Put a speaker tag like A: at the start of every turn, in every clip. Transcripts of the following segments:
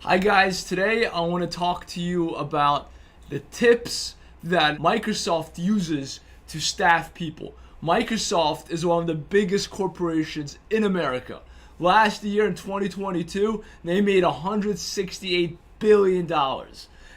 A: Hi guys, today I want to talk to you about the tips that Microsoft uses to staff people. Microsoft is one of the biggest corporations in America. Last year in 2022, they made $168 billion.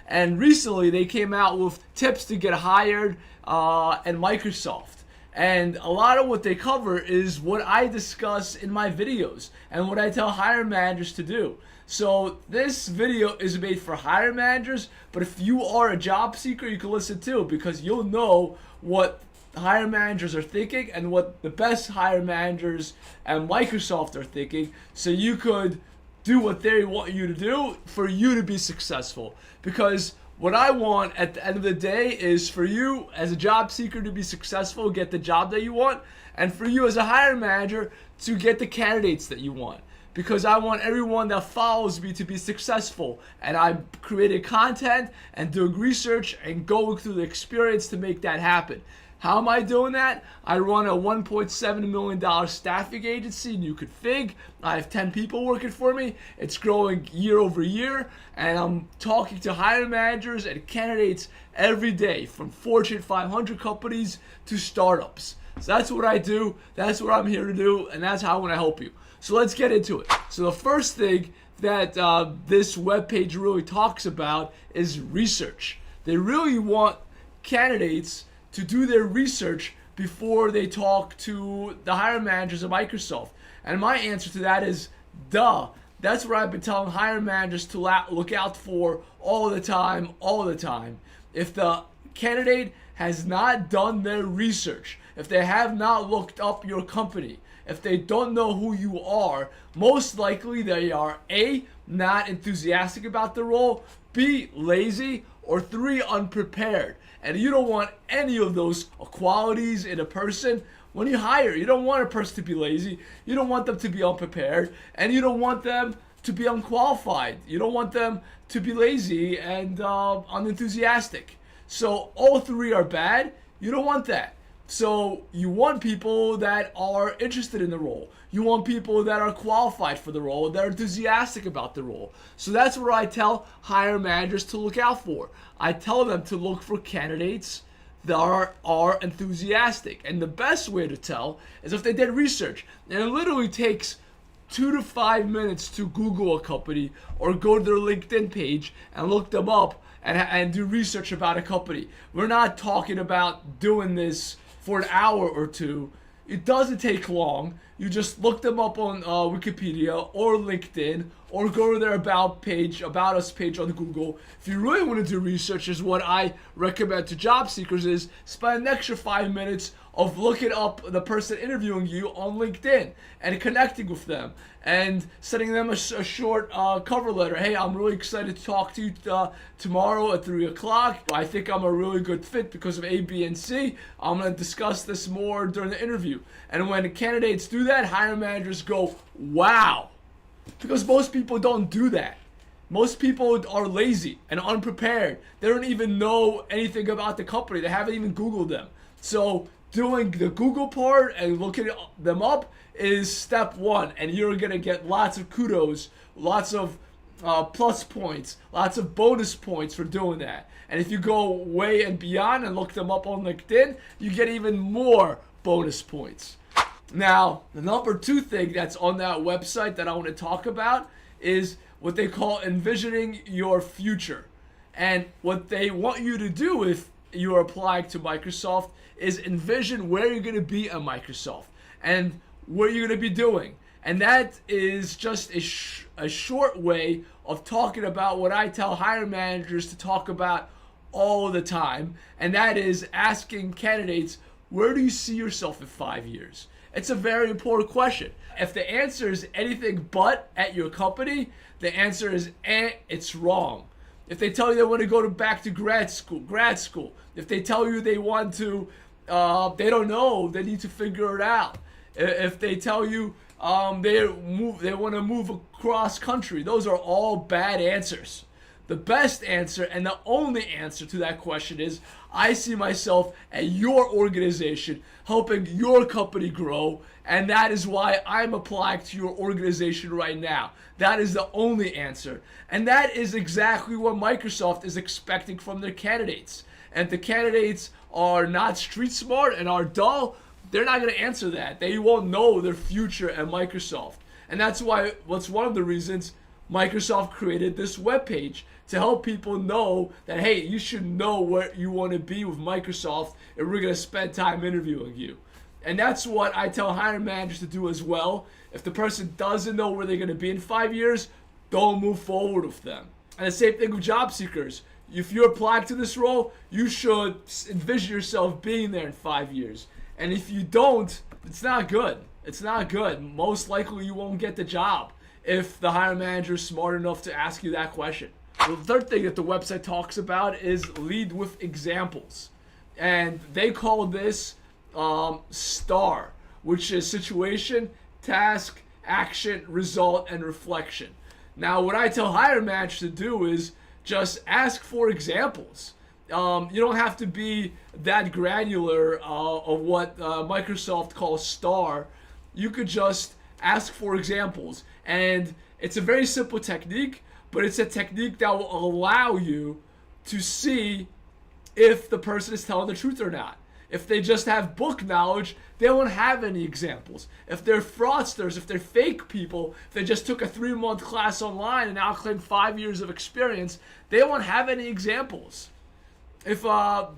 A: And recently they came out with tips to get hired at Microsoft. And a lot of what they cover is what I discuss in my videos and what I tell hiring managers to do. So this video is made for hiring managers, but if you are a job seeker, you can listen too, because you'll know what hiring managers are thinking and what the best hiring managers and Microsoft are thinking, so you could do what they want you to do for you to be successful. Because what I want at the end of the day is for you as a job seeker to be successful, get the job that you want, and for you as a hiring manager to get the candidates that you want. Because I want everyone that follows me to be successful, and I'm creating content and doing research and going through the experience to make that happen. How am I doing that? I run a $1.7 million staffing agency, New Config. I have 10 people working for me. It's growing year over year, and I'm talking to hiring managers and candidates every day, from Fortune 500 companies to startups. So that's what I do, that's what I'm here to do, and that's how I want to help you. So let's get into it. So the first thing that this webpage really talks about is research. They really want candidates to do their research before they talk to the hiring managers of Microsoft. And my answer to that is, duh. That's what I've been telling hiring managers to look out for all the time, If the candidate has not done their research, if they have not looked up your company, if they don't know who you are, most likely they are A, not enthusiastic about the role, B, lazy, or 3, unprepared. And you don't want any of those qualities in a person when you hire. You don't want a person to be lazy, you don't want them to be unprepared, and you don't want them to be unqualified. You don't want them to be lazy and unenthusiastic. So all 3 are bad. You don't want that. So you want people that are interested in the role. You want people that are qualified for the role, that are enthusiastic about the role. So that's what I tell hiring managers to look out for. I tell them to look for candidates that are enthusiastic. And the best way to tell is if they did research. And it literally takes 2 to 5 minutes to Google a company or go to their LinkedIn page and look them up and do research about a company. We're not talking about doing this for an hour or two. It doesn't take long. You just look them up on Wikipedia or LinkedIn, or go to their about us page on Google. If you really want to do research, is what I recommend to job seekers, is spend an extra 5 minutes of looking up the person interviewing you on LinkedIn and connecting with them and sending them a short cover letter. Hey, I'm really excited to talk to you tomorrow at 3 o'clock. I think I'm a really good fit because of A, B, and C. I'm going to discuss this more during the interview. And when the candidates do that, hiring managers go, wow. Because most people don't do that. Most people are lazy and unprepared. They don't even know anything about the company. They haven't even Googled them. So doing the Google part and looking them up is step 1, and you're gonna get lots of kudos, lots of plus points, lots of bonus points for doing that. And if you go way and beyond and look them up on LinkedIn, you get even more bonus points. Now, the number 2 thing that's on that website that I want to talk about is what they call envisioning your future. And what they want you to do if you're applying to Microsoft is envision where you're going to be at Microsoft and what you're going to be doing. And that is just a short way of talking about what I tell hiring managers to talk about all the time. And that is asking candidates, where do you see yourself in 5 years? It's a very important question. If the answer is anything but at your company, the answer is it's wrong. If they tell you they want to go back to grad school. If they tell you they want to, they don't know, they need to figure it out. If they tell you they want to move across country, those are all bad answers. The best answer and the only answer to that question is I see myself at your organization helping your company grow, and that is why I'm applying to your organization right now. That is the only answer. And that is exactly what Microsoft is expecting from their candidates. And if the candidates are not street smart and are dull, they're not going to answer that. They won't know their future at Microsoft. And that's one of the reasons Microsoft created this webpage, to help people know that, hey, you should know where you want to be with Microsoft, and we're going to spend time interviewing you. And that's what I tell hiring managers to do as well. If the person doesn't know where they're going to be in 5 years, don't move forward with them. And the same thing with job seekers. If you're applying to this role, you should envision yourself being there in 5 years. And if you don't, it's not good. It's not good. Most likely you won't get the job if the hiring manager is smart enough to ask you that question. The third thing that the website talks about is lead with examples. And they call this STAR, which is situation, task, action, result, and reflection. Now, what I tell hiring managers to do is just ask for examples. You don't have to be that granular of what Microsoft calls STAR. You could just ask for examples. And it's a very simple technique, but it's a technique that will allow you to see if the person is telling the truth or not. If they just have book knowledge, they won't have any examples. If they're fraudsters, if they're fake people, if they just took a 3-month class online and now claim 5 years of experience, they won't have any examples. If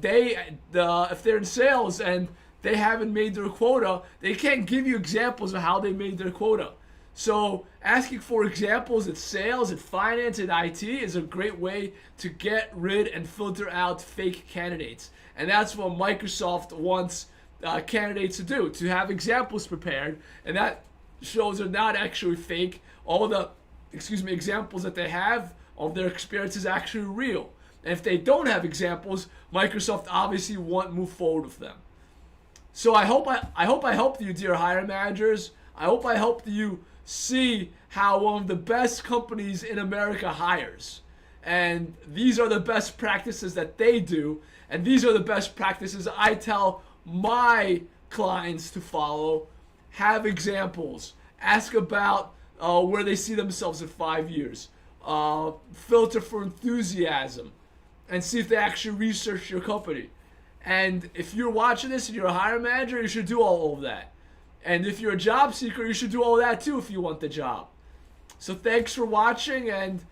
A: they're in sales and they haven't made their quota, they can't give you examples of how they made their quota. So asking for examples at sales, at finance, at IT is a great way to get rid and filter out fake candidates. And that's what Microsoft wants candidates to do, to have examples prepared. And that shows they're not actually fake. All the examples that they have of their experience is actually real. And if they don't have examples, Microsoft obviously won't move forward with them. So I hope I helped you, dear hiring managers. I hope I helped you see how one of the best companies in America hires. And these are the best practices that they do. And these are the best practices I tell my clients to follow. Have examples. Ask about where they see themselves in 5 years. Filter for enthusiasm. And see if they actually research your company. And if you're watching this and you're a hiring manager, you should do all of that. And if you're a job seeker, you should do all that too if you want the job. So thanks for watching, and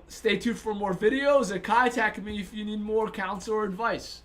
A: stay tuned for more videos, and contact me if you need more counsel or advice.